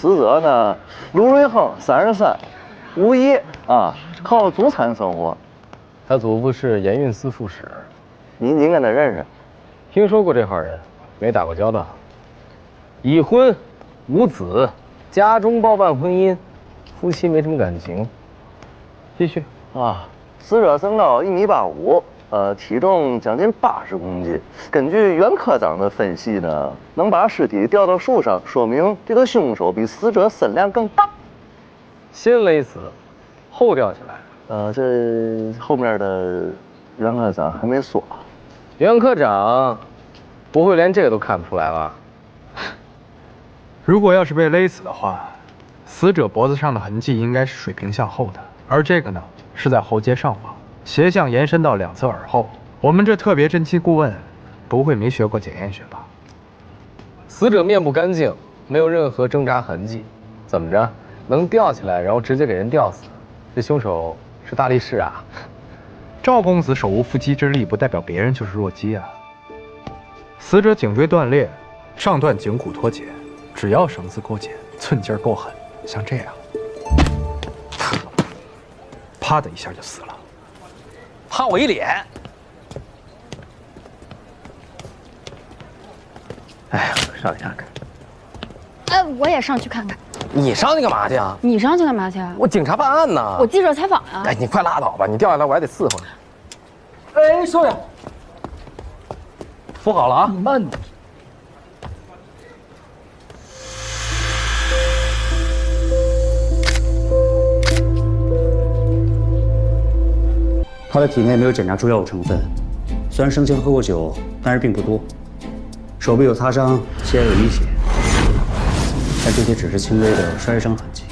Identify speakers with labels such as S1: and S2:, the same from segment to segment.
S1: 死者呢，卢瑞亨33，无业啊，靠祖产生活。
S2: 他祖父是盐运司副使。
S1: 您跟他认识？
S2: 听说过这号人，没打过交道。已婚，无子，家中包办婚姻，夫妻没什么感情。继续
S1: 啊，死者身高1.85米，体重将近80公斤。根据袁科长的分析呢，能把尸体吊到树上，说明这个凶手比死者身量更大。
S2: 先勒死，后吊起来。
S1: 这后面的袁科长还没说。
S2: 袁科长不会连这个都看不出来吧？
S3: 如果要是被勒死的话，死者脖子上的痕迹应该是水平向后的，而这个呢是在喉结上方，斜向延伸到两侧耳后。我们这特别侦期顾问不会没学过检验学吧？
S2: 死者面部干净，没有任何挣扎痕迹，怎么着能吊起来，然后直接给人吊死？这凶手是大力士啊！
S3: 赵公子手无缚鸡之力，不代表别人就是弱鸡啊。死者颈椎断裂，上段颈骨脱节，只要绳子够紧，寸劲儿够狠，像这样，啪的一下就死了。
S2: 啪我一脸！哎呀，上去看看。
S4: 我也上去看看。
S2: 你上去干嘛去啊？
S4: 你上去干嘛去啊？
S2: 我警察办案呢。
S4: 我记者采访呀。
S2: 哎，你快拉倒吧，你掉下来我还得伺候你。
S5: 哎，少爷，
S2: 扶好了啊！
S5: 你慢点。
S6: 他的体内没有检查出药物成分，虽然生前喝过酒，但是并不多。手臂有擦伤，膝盖有淤血，但这些只是轻微的摔伤痕迹。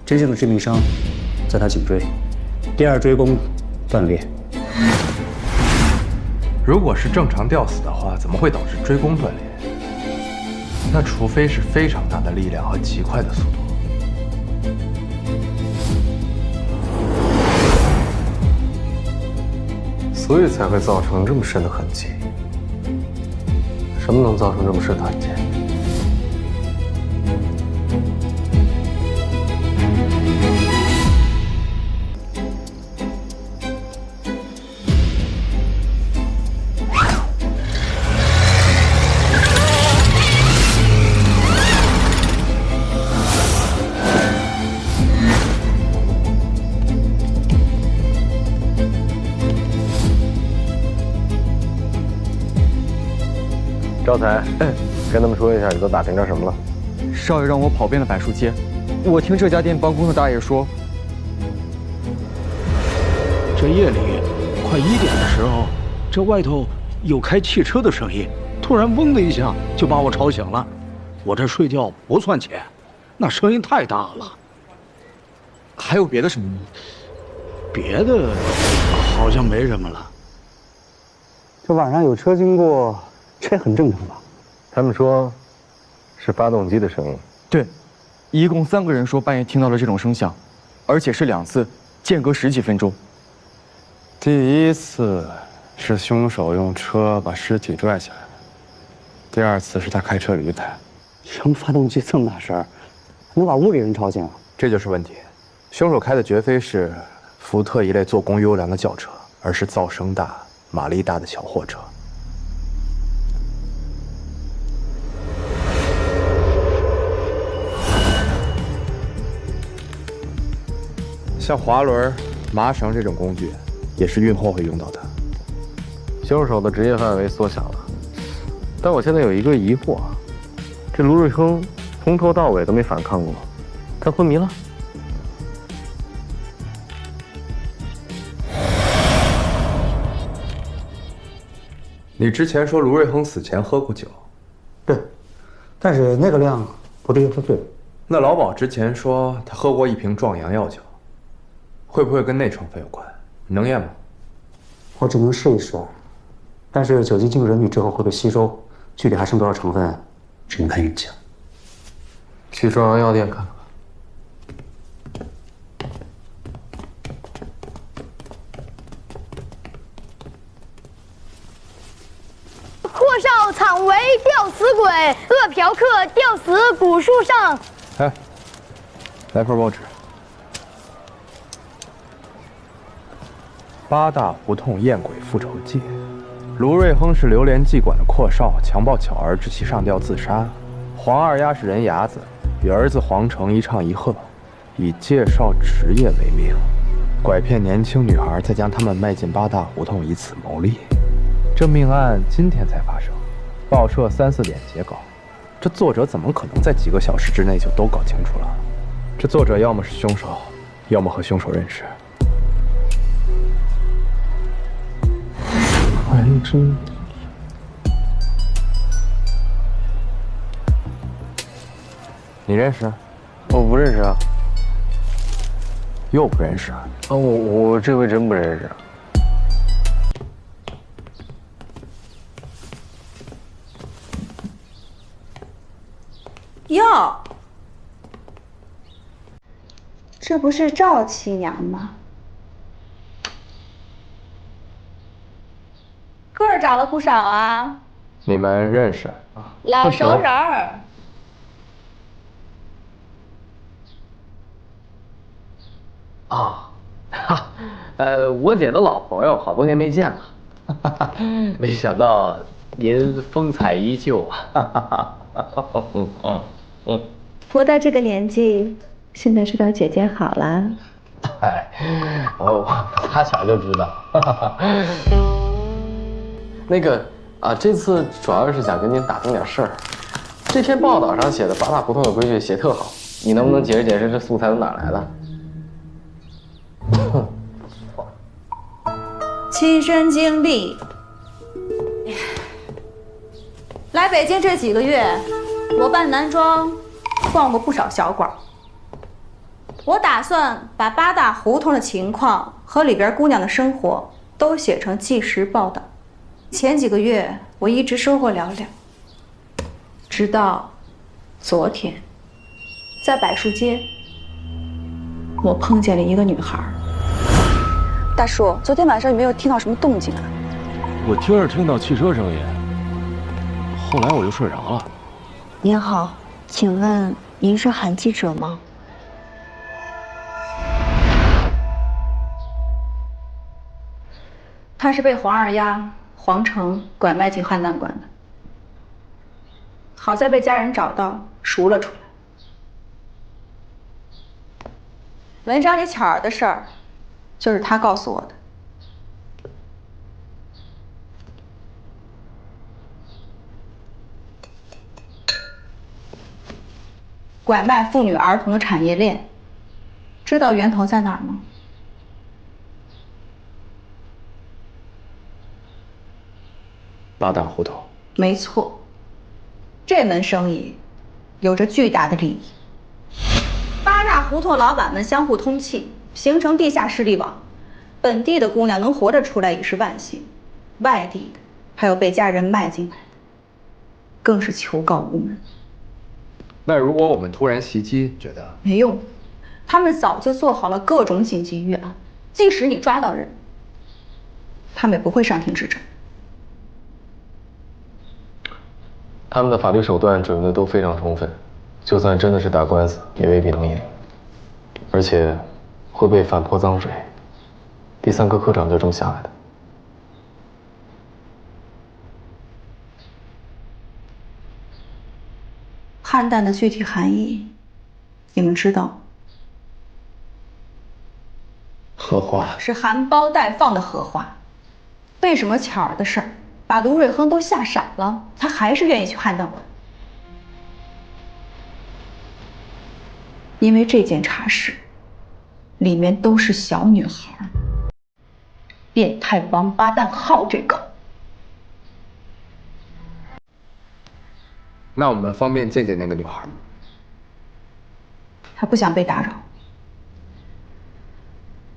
S6: 真正的致命伤在他颈椎，第二椎弓断裂。
S3: 如果是正常吊死的话，怎么会导致椎弓断裂？那除非是非常大的力量和极快的速度。
S2: 所以才会造成这么深的痕迹。什么能造成这么深的痕迹？招财，跟他们说一下，你都打听着什么了？
S7: 少爷让我跑遍了柏树街，我听这家店帮工的大爷说，
S8: 这夜里快1点的时候，这外头有开汽车的声音，突然嗡的一下就把我吵醒了。我这睡觉不算浅，那声音太大了。
S7: 还有别的声音吗？
S8: 别的好像没什么了。
S6: 这晚上有车经过，这很正常吧？
S2: 他们说，是发动机的声音。
S7: 对，一共3个人说半夜听到了这种声响，而且是2次，间隔10几分钟。
S3: 第一次是凶手用车把尸体拽起来的，第2次是他开车离开。
S6: 什么发动机这么大声，能把屋里人吵醒啊？
S3: 这就是问题。凶手开的绝非是福特一类做工优良的轿车，而是噪声大、马力大的小货车。像滑轮、麻绳这种工具，也是运货会用到的。
S2: 凶手的职业范围缩小了，但我现在有一个疑惑：这卢瑞亨从头到尾都没反抗过，他昏迷了？
S3: 你之前说卢瑞亨死前喝过酒，
S6: 对，但是那个量不至于喝醉。
S3: 那老鸨之前说他喝过1瓶壮阳药酒，会不会跟那成分有关？你能验吗？
S6: 我只能试一试，但是酒精进入人体之后会被吸收，具体还剩多少成分，只能看运气了。
S2: 去壮阳药店看看。
S4: 阔少倘为吊死鬼，恶嫖客吊死古树上。
S3: 哎，来份报纸。八大胡同艳鬼复仇记，卢瑞亨是榴莲妓馆的阔少，强暴巧儿致其上吊自杀。黄二丫是人牙子，与儿子黄成一唱一和，以介绍职业为名，拐骗年轻女孩，再将她们卖进八大胡同，以此牟利。这命案今天才发生，报社3、4点截稿，这作者怎么可能在几个小时之内就都搞清楚了？这作者要么是凶手，要么和凶手认识。你认识？
S2: 我不认识啊。
S3: 又不认识啊？
S2: 我这回真不认识。
S9: 哟，这不是赵七娘吗？个儿长了不少啊。
S3: 你们认识？
S9: 老熟人儿。
S2: 啊，哈，我姐的老朋友，好多年没见了，没想到您风采依旧啊，
S9: 活到这个年纪，现在知道姐姐好了。
S2: 哎，我打小就知道。那个啊，这次主要是想跟您打听点事儿。这篇报道上写的八大胡同的规矩写特好，你能不能解释解释这素材都哪来的？
S9: 亲身经历，来北京这几个月，我扮男装，逛过不少小馆。我打算把八大胡同的情况和里边姑娘的生活都写成纪实报道。前几个月我一直收获寥寥，直到昨天，在柏树街，我碰见了一个女孩。大叔，昨天晚上有没有听到什么动静啊？
S8: 我听着听到汽车声音，后来我就睡着了。
S10: 您好，请问您是韩记者吗？
S9: 他是被黄二丫、黄成拐卖进汉旦馆的，好在被家人找到，赎了出来。文章里巧儿的事儿，就是他告诉我的。拐卖妇女儿童的产业链，知道源头在哪儿吗？
S2: 八大胡同。
S9: 没错，这门生意有着巨大的利益。八大胡同老板们相互通气，形成地下势力网。本地的姑娘能活着出来已是万幸，外地的还有被家人卖进来的，更是求告无门。
S3: 那如果我们突然袭击，觉得
S9: 没用，他们早就做好了各种紧急预案，即使你抓到人，他们也不会上庭指证。
S2: 他们的法律手段准备的都非常充分，就算真的是打官司，也未必能赢，而且会被反泼脏水。第3科科长就这么下来的。
S9: 汉旦的具体含义，你们知道吗？
S2: 荷花
S9: 是含苞待放的荷花。为什么巧儿的事儿把卢瑞亨都吓傻了，他还是愿意去汉旦馆？因为这件茶室里面都是小女孩，变态王八蛋好这个。
S3: 那我们方便见见那个女孩吗？
S9: 她不想被打扰。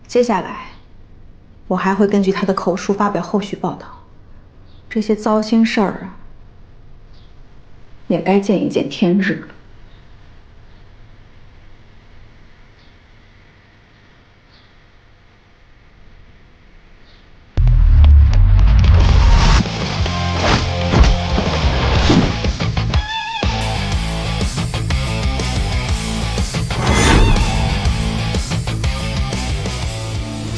S9: 接下来，我还会根据她的口述发表后续报道。这些糟心事儿啊，也该见一见天日了。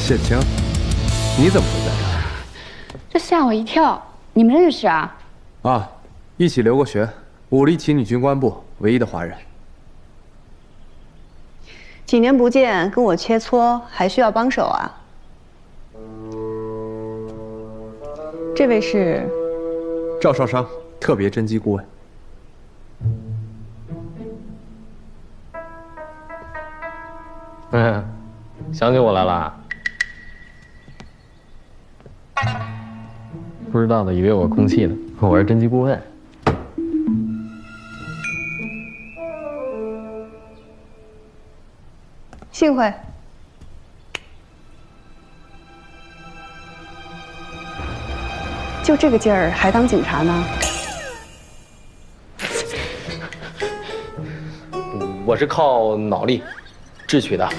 S3: 谢青，你怎么会在这儿？
S4: 这吓我一跳，你们认识啊？
S3: 啊，一起留过学，武力骑女军官部唯一的华人。
S11: 几年不见，跟我切磋还需要帮手啊？这位是
S3: 赵少商，特别侦缉顾问。
S2: 想起我来了。不知道的以为我空气呢，我是侦缉顾问。
S11: 幸会。就这个劲儿还当警察呢？
S2: 我是靠脑力智取的。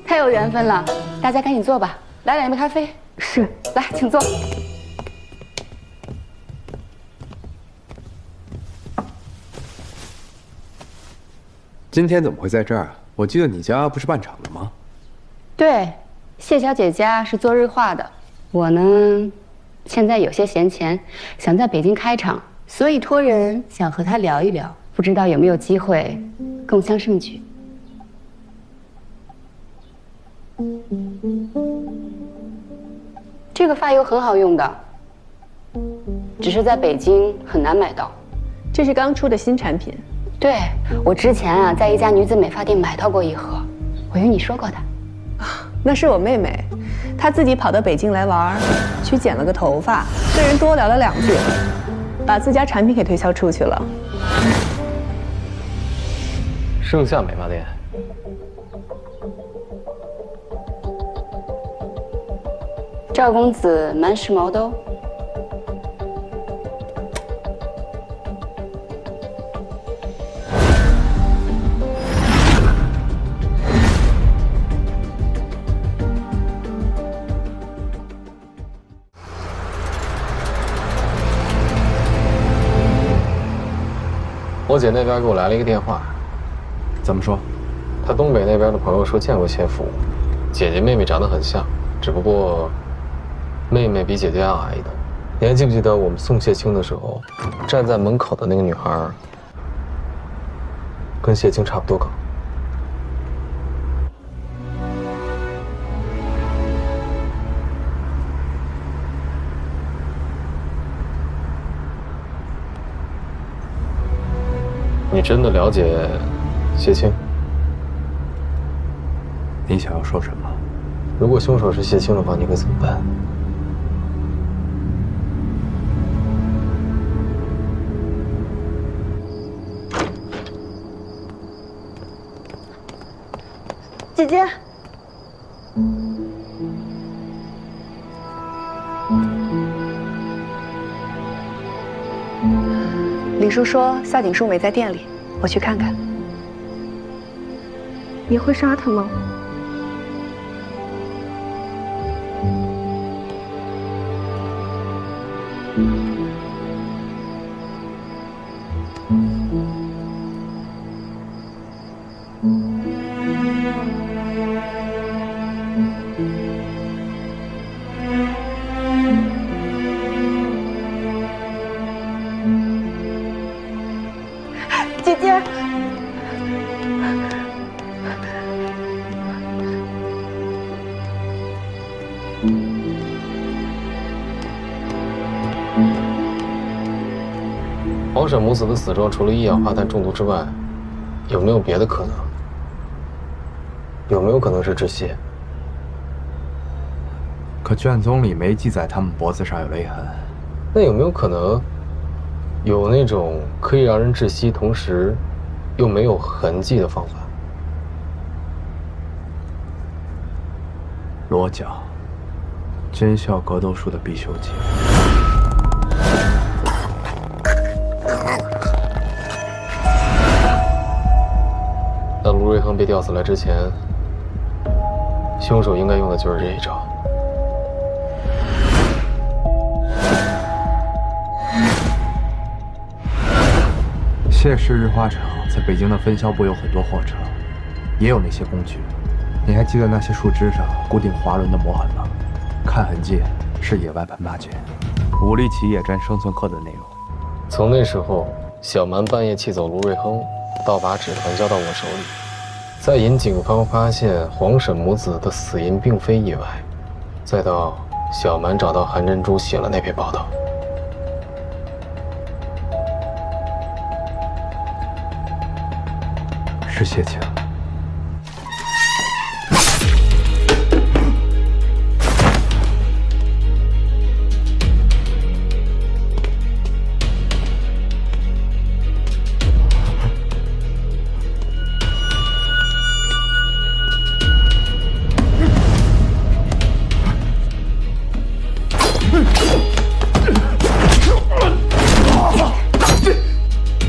S4: 太有缘分了，大家赶紧坐吧，来2杯咖啡。
S11: 是，
S4: 来，请坐。
S3: 今天怎么会在这儿？我记得你家不是办厂的吗？
S4: 对，谢小姐家是做日化的，我呢，现在有些闲钱，想在北京开厂，所以托人想和她聊一聊，不知道有没有机会共襄盛举。这个发油很好用的，只是在北京很难买到。
S11: 这是刚出的新产品。
S4: 对，我之前啊在一家女子美发店买到过1盒，我与你说过的。
S11: 那是我妹妹，她自己跑到北京来玩，去剪了个头发，跟人多聊了2句，把自家产品给推销出去了。
S2: 盛夏美发店。
S4: 赵公子蛮时髦的哦。
S2: 我姐那边给我来了一个电话。
S3: 怎么说？
S2: 她东北那边的朋友说见过谢福，姐姐妹妹长得很像，只不过妹妹比姐姐要矮一等。你还记不记得我们送谢青的时候，站在门口的那个女孩，跟谢青差不多高。你真的了解谢青？
S3: 你想要说什么？
S2: 如果凶手是谢青的话，你会怎么办？
S11: 姐姐，李叔说夏景书没在店里，我去看看。你会杀他吗？姐姐，
S2: 黄婶母子的死状除了一氧化碳中毒之外，有没有别的可能？有没有可能是窒息？
S3: 可卷宗里没记载他们脖子上有勒痕。
S2: 那有没有可能有那种可以让人窒息，同时又没有痕迹的方法？
S3: 裸脚，真孝格斗术的必修技。
S2: 在卢瑞亨被吊死来之前，凶手应该用的就是这一招。
S3: 窃室日化厂在北京的分销部有很多货车，也有那些工具。你还记得那些树枝上固定滑轮的磨痕吗？看痕迹是野外喷发件，武力企业战生存课的内容。
S2: 从那时候，小蛮半夜气走卢瑞亨，到把纸团交到我手里，再引警方发现黄沈母子的死因并非意外，再到小蛮找到韩珍珠写了那篇报道。
S3: 是谢强。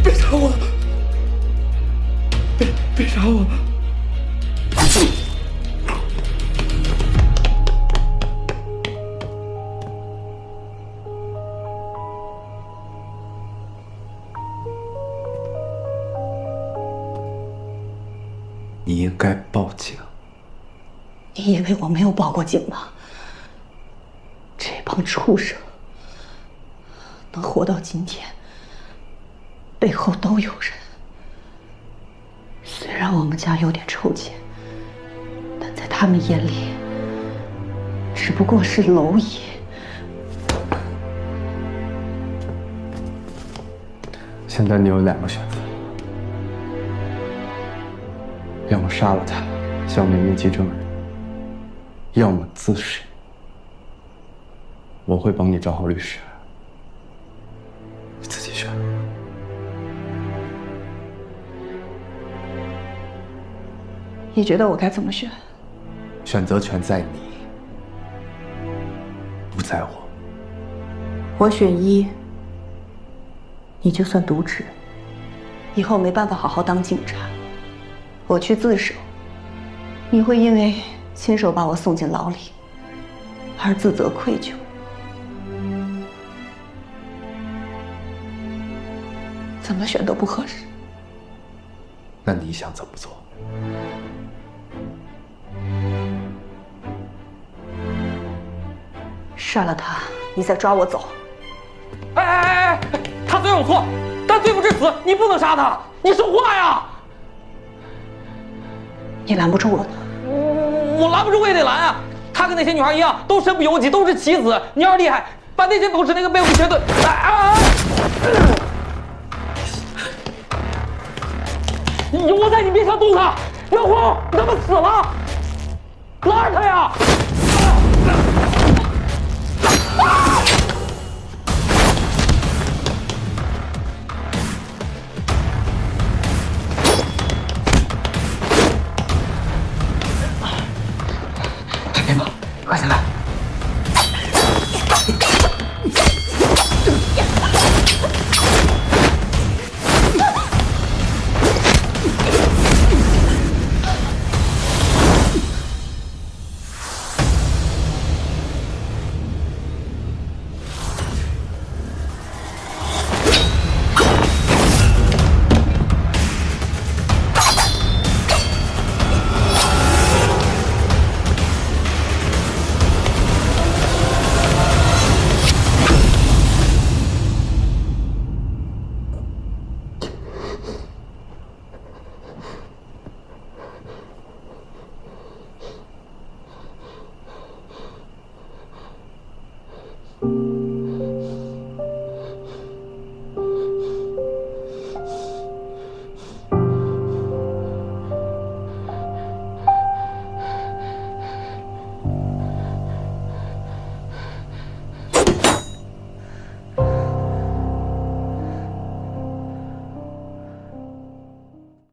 S5: 别杀我！别杀我！
S3: 你应该报警。
S11: 你以为我没有报过警吗？这帮畜生能活到今天，背后都有人。虽然我们家有点臭钱，但在他们眼里，只不过是蝼蚁。
S3: 现在你有2个选择，要么杀了他，消灭目击证人，要么自首。我会帮你找好律师，你自己选。
S11: 你觉得我该怎么选？
S3: 选择权在你，不在我。
S11: 我选1，你就算渎职，以后没办法好好当警察。我去自首，你会因为亲手把我送进牢里而自责愧疚。怎么选都不合适。
S3: 那你想怎么做？
S11: 杀了他，你再抓我走。
S5: 哎，他虽有错，但罪不至死，你不能杀他，你说话呀！
S11: 你拦不住我的。
S5: 我拦不住我也得拦啊！他跟那些女孩一样，都身不由己，都是棋子。你要是厉害，把那些狗屎那个被我全都……有我在，你别想动他！老胡，你他妈死了！拉着他呀！